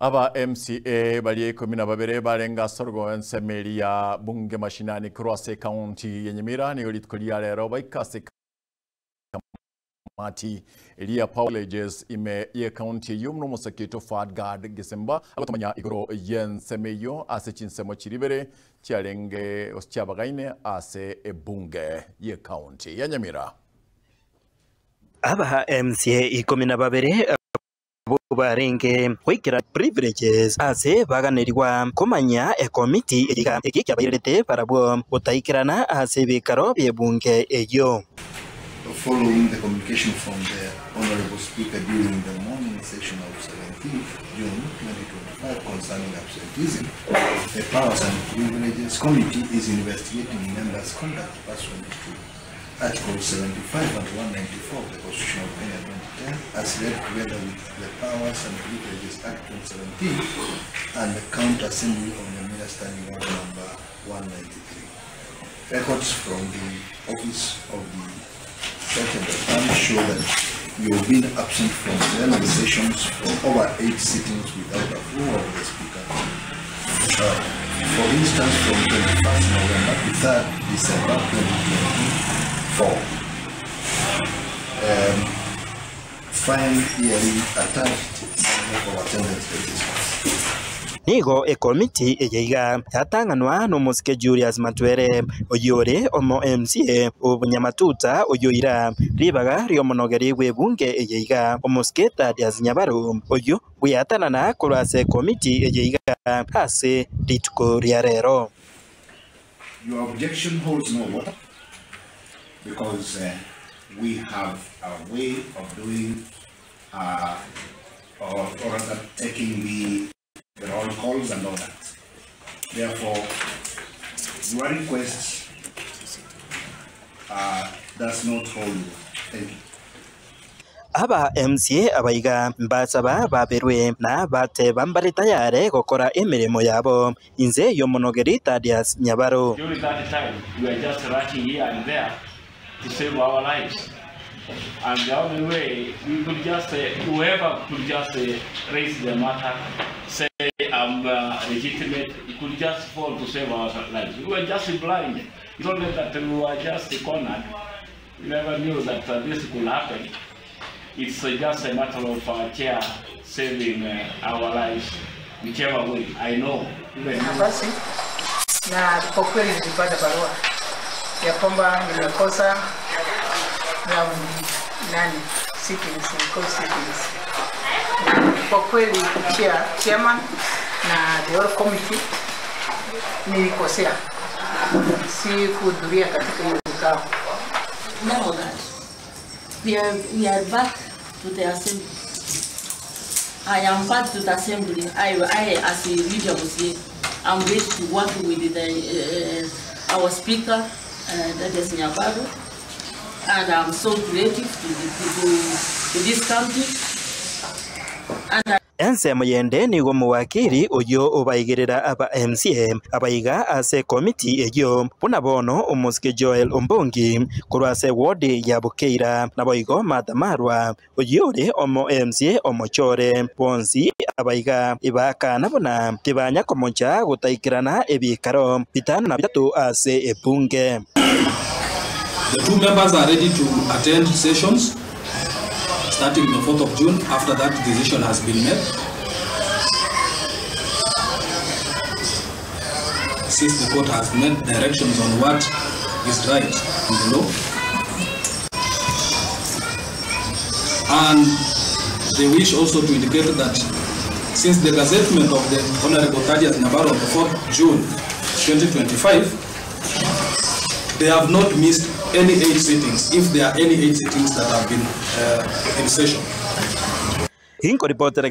Aba MCA bali 12 barenga sorgo ensemeli ya bunge mashinani Cross County yenye mirani ulitkulia lero baikase kamati Elia Pauleges ime ye county yumno musaketo Fadgard Gisemba abatomanya igoro yensemeyo ase chinsemo chiribere chiarenge oschabagaine ase ebunge ye county yenye mira. Aba MCA 12 barenge kwikira privileges ase baganirwa komanya committee ekikabayirete parabo utaikirana ase bikaro byebunge eyo. Following the communication from the Honorable Speaker during the morning session of 17th June 2025 concerning absenteeism, the Powers and Privileges Committee is investigating members' conduct pursuant to Article 75 and 194 of the Constitution of Kenya 2010, as read together with the Powers and Privileges Act 2017 and the County Assembly of the Nyamira Standing Order number 193. Records from the Office of the Secretary show that you've been absent from the sessions for over 8 sittings without approval of the Speaker. For instance, from 21st November to 3rd December 2024, fine yearly attached for attendance participants. Nigo committee eyiga yatanganwa no musike Julius Matwere oyore omo MCA obunyamatuta oyoira ribaga ryomonogeri webunge eyiga omusike Thaddeus Nyabaru oyo bwiyatanana kolase committee eyiga ase litko riarero. Your objection holds no water because we have a way of doing or rather taking the roll calls and all that. Therefore, your request does not hold. Thank you. Aba MCA abaiga mbasaba baberwe na bate bambali tayare gukora emirimo yabo inze yomonogeri Thaddeus Nyabaru. During that time, we are just rushing here and there to save our lives. And the only way we could just whoever could just raise the matter, say I'm legitimate, it could just fall to save our lives. We were just blind. It's only that we were just cornered. We never knew that this could happen. It's just a matter of chair saving our lives, whichever way. I know. Nafasi na kwa kweli nilipata barua ya kwamba nimekosa nani sittings. Kwa kweli chairman na the whole committee nilikosea, si kuhudhuria katika hiyo kikao. Now that we are back to the assembly. I am back to the assembly. I as a leader was here. I'm ready to work with our speaker, Thaddeus Nyabaru, and I'm so grateful to this country. And Ensemo yende nigo muwakiri oyo obaigirira aba MCA abaiga ase committee eyo punabono omusike Joel Ombongi kurwase ward ya Bukeira naboigo matamarwa oyore omo MCA omochore ponsi abaiga ibaka nabona tibanya komoncha gutaikirana ebikaro bitano na bitatu ase ebunge. The two members are ready to attend sessions starting the 4th of June after that decision has been made. Since the court has made directions on what is right in the law. And they wish also to indicate that since the gazettement of the Honorable Thaddeus Nyabaru on the 4th June 2025, they have not missed any 8 sittings, if there are any 8 sittings that have been in session. Inko reporter